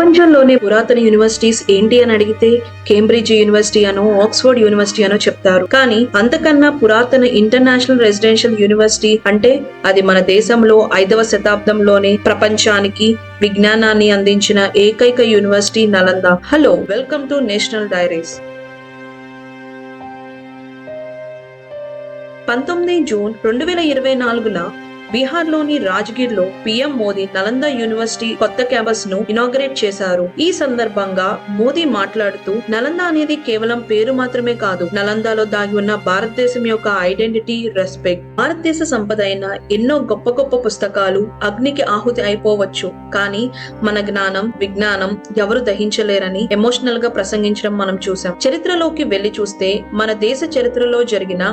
ప్రపంచంలోనే పురాతన యూనివర్సిటీస్ ఏంటి అని అడిగితే కేంబ్రిడ్జ్ యూనివర్సిటీ అనో ఆక్స్ఫర్డ్ యూనివర్సిటీ అనో చెప్తారు. కానీ అంతకన్నా పురాతన ఇంటర్నేషనల్ రెసిడెన్షియల్ యూనివర్సిటీ అంటే అది మన దేశంలో 5వ శతాబ్దంలోనే ప్రపంచానికి విజ్ఞానాన్ని అందించిన ఏకైక university Nalanda. Hello, welcome to national diaries. 19 June 2024 బీహార్లోని రాజ్గిర్లో పీఎం మోదీ నలంద యూనివర్సిటీ కొత్త క్యాంపస్ ను ఇనాగరేట్ చేశారు. ఈ సందర్భంగా మోదీ మాట్లాడుతూ, నలంద అనేది కేవలం పేరు మాత్రమే కాదు, నలందలో దాగి ఉన్న భారతదేశం యొక్క ఐడెంటిటీ, రెస్పెక్ట్. భారతదేశ సంపద అయిన ఎన్నో గొప్ప గొప్ప పుస్తకాలు అగ్నికి ఆహుతి అయిపోవచ్చు, కానీ మన జ్ఞానం, విజ్ఞానం ఎవరు దహించలేరని ఎమోషనల్ గా ప్రసంగించడం మనం చూసాం. చరిత్రలోకి వెళ్లి చూస్తే మన దేశ చరిత్రలో జరిగిన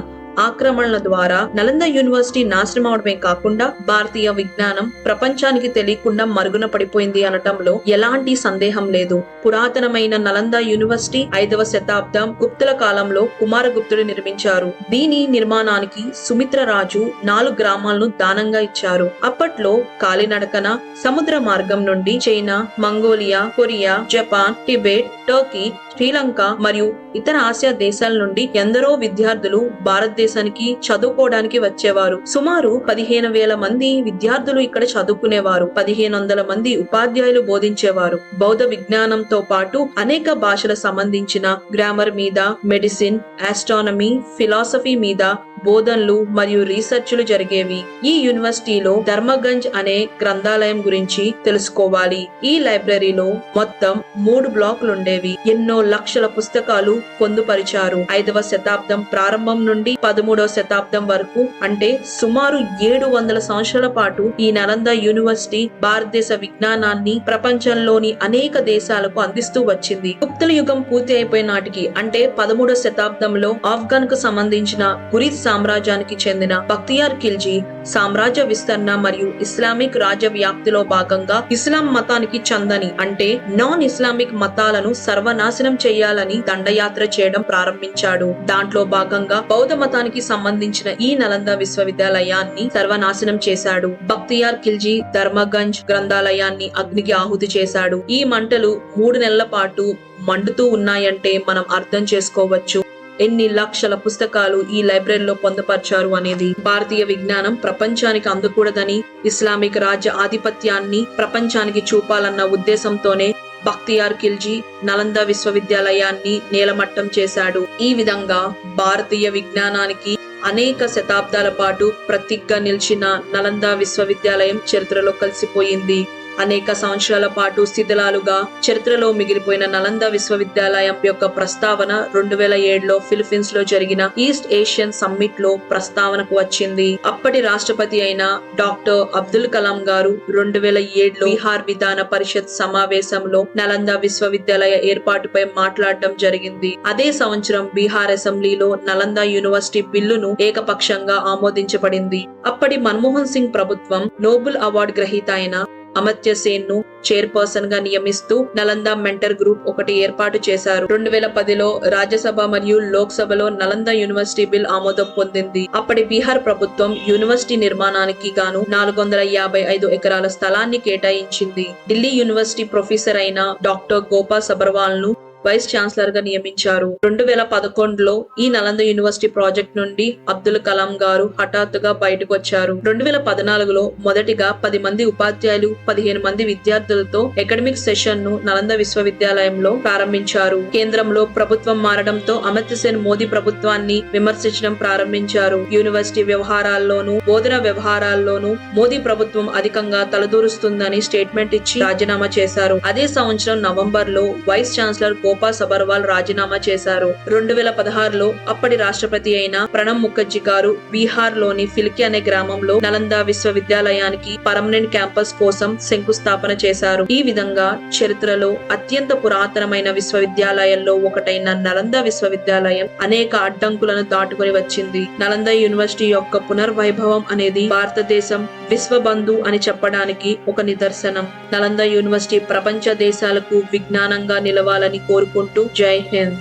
ఆక్రమణల ద్వారా నలంద యూనివర్సిటీ నాశనం అవడమే కాకుండా భారతీయ విజ్ఞానం ప్రపంచానికి తెలియకుండా మరుగున పడిపోయింది అనటంలో ఎలాంటి సందేహం లేదు. పురాతనమైన నలంద యూనివర్సిటీ 5వ శతాబ్దం గుప్తుల కాలంలో కుమారగుప్తుడు నిర్మించారు. దీని నిర్మాణానికి సుమిత్ర రాజు 4 గ్రామాలను దానంగా ఇచ్చారు. అప్పట్లో కాలినడకన సముద్ర మార్గం నుండి China, Mongolia, Korea, Japan, Tibet, Turkey, Sri Lanka మరియు ఇతర ఆసియా దేశాల నుండి ఎందరో విద్యార్థులు భారతదేశానికి చదువుకోవడానికి వచ్చేవారు. సుమారు 15,000 మంది విద్యార్థులు ఇక్కడ చదువుకునేవారు. 1,500 మంది ఉపాధ్యాయులు బోధించేవారు. బౌద్ధ విజ్ఞానంతో పాటు అనేక భాషలకు సంబంధించిన గ్రామర్ మీద, మెడిసిన్, ఆస్ట్రానమీ, ఫిలాసఫీ మీద బోధనలు మరియు రీసెర్చ్లు జరిగేవి. ఈ యూనివర్సిటీలో ధర్మగంజ్ అనే గ్రంథాలయం గురించి తెలుసుకోవాలి. ఈ లైబ్రరీలో మొత్తం 3 బ్లాకులు ఉండేవి. ఎన్నో లక్షల పుస్తకాలు పొందుపరిచారు. 5వ శతాబ్దం ప్రారంభం నుండి 13వ శతాబ్దం వరకు, అంటే సుమారు 700 సంవత్సరాల పాటు ఈ నలంద యూనివర్సిటీ భారతదేశ విజ్ఞానాన్ని ప్రపంచంలోని అనేక దేశాలకు అందిస్తూ వచ్చింది. గుప్తుల యుగం పూర్తి అయిపోయిన నాటికి, అంటే 13వ శతాబ్దంలో ఆఫ్ఘన్ కు సంబంధించిన గురిద్ సామ్రాజ్యానికి చెందిన బక్తియార్ ఖిల్జీ సామ్రాజ్య విస్తరణ మరియు ఇస్లామిక్ రాజ్య వ్యాప్తిలో భాగంగా ఇస్లాం మతానికి చందని, అంటే నాన్ ఇస్లామిక్ మతాలను సర్వనాశనం చేయాలని దండయాత్ర చేయడం ప్రారంభించాడు. దాంట్లో భాగంగా బౌద్ధ మతానికి సంబంధించిన ఈ నలంద విశ్వవిద్యాలయాన్ని సర్వనాశనం చేశాడు. బక్తియార్ ఖిల్జీ ధర్మగంజ్ గ్రంథాలయాన్ని అగ్నికి ఆహుతి చేశాడు. ఈ మంటలు 3 నెలల పాటు మండుతూ ఉన్నాయంటే మనం అర్థం చేసుకోవచ్చు ఎన్ని లక్షల పుస్తకాలు ఈ లైబ్రరీలో పొందుపరిచారు అనేది. భారతీయ విజ్ఞానం ప్రపంచానికి అందకూడదని, ఇస్లామిక్ రాజ్య ఆధిపత్యాన్ని ప్రపంచానికి చూపాలన్న ఉద్దేశంతోనే బక్తియార్ ఖిల్జీ నలంద విశ్వవిద్యాలయాన్ని నేలమట్టం చేశాడు. ఈ విధంగా భారతీయ విజ్ఞానానికి అనేక శతాబ్దాల పాటు ప్రతీకగా నిలిచిన నలంద విశ్వవిద్యాలయం చరిత్రలో కలిసిపోయింది. అనేక సంవత్సరాల పాటు శిథిలాలుగా చరిత్రలో మిగిలిపోయిన నలంద విశ్వవిద్యాలయం యొక్క ప్రస్తావన 2007లో ఫిలిప్పీన్స్ లో జరిగిన ఈస్ట్ ఏషియన్ సమ్మిట్ లో ప్రస్తావనకు వచ్చింది. అప్పటి రాష్ట్రపతి అయిన డాక్టర్ అబ్దుల్ కలాం గారు 2007లో బీహార్ విధాన పరిషత్ సమావేశంలో నలంద విశ్వవిద్యాలయ ఏర్పాటుపై మాట్లాడటం జరిగింది. అదే సంవత్సరం బీహార్ అసెంబ్లీలో నలంద యూనివర్సిటీ బిల్లును ఏకపక్షంగా ఆమోదించబడింది. అప్పటి మన్మోహన్ సింగ్ ప్రభుత్వం నోబెల్ అవార్డు గ్రహీత అయిన అమర్త్య సేన్ ను చైర్పర్సన్ గా నియమిస్తూ నలంద మెంటర్ గ్రూప్ ఒకటి ఏర్పాటు చేశారు. 2010లో రాజ్యసభ మరియు లోక్సభలో నలంద యూనివర్సిటీ బిల్ ఆమోదం పొందింది. అప్పటి బీహార్ ప్రభుత్వం యూనివర్సిటీ నిర్మాణానికి గాను 455 ఎకరాల స్థలాన్ని కేటాయించింది. ఢిల్లీ యూనివర్సిటీ ప్రొఫెసర్ అయిన డాక్టర్ గోపాల్ సబర్వాల్ ను వైస్ ఛాన్సలర్ గా నియమించారు. 2011లో ఈ నలంద యూనివర్సిటీ ప్రాజెక్ట్ నుండి అబ్దుల్ కలాం గారు హఠాత్తుగా బయటకు వచ్చారు. 2014లో మొదటిగా 10 మంది ఉపాధ్యాయులు, 15 మంది విద్యార్థులతో అకాడమిక్ సెషన్ ను నలంద విశ్వవిద్యాలయంలో ప్రారంభించారు. కేంద్రంలో ప్రభుత్వం మారడంతో అమర్త్య సేన్ మోదీ ప్రభుత్వాన్ని విమర్శించడం ప్రారంభించారు. యూనివర్సిటీ వ్యవహారాల్లోనూ బోధన వ్యవహారాల్లోనూ మోదీ ప్రభుత్వం అధికంగా తలదూరుస్తుందని స్టేట్మెంట్ ఇచ్చి రాజీనామా చేశారు. అదే సంవత్సరం నవంబర్ లో వైస్ ఛాన్సలర్ గోపాల్ సబర్వాల్ రాజీనామా చేశారు. 2016లో అప్పటి రాష్ట్రపతి అయిన ప్రణబ్ ముఖర్జీ గారు బీహార్ లోని ఫిల్కి అనే గ్రామంలో నలంద విశ్వవిద్యాలయానికి పర్మనెంట్ క్యాంపస్ కోసం శంకుస్థాపన చేశారు. ఈ విధంగా చరిత్రలో అత్యంత పురాతనమైన విశ్వవిద్యాలయాల్లో ఒకటైన నలంద విశ్వవిద్యాలయం అనేక అడ్డంకులను దాటుకుని వచ్చింది. నలంద యూనివర్సిటీ యొక్క పునర్వైభవం అనేది భారతదేశం విశ్వబంధు అని చెప్పడానికి ఒక నిదర్శనం. నలంద యూనివర్సిటీ ప్రపంచ దేశాలకు విజ్ఞానంగా నిలవాలని కోరుకుంటూ జై హింద్.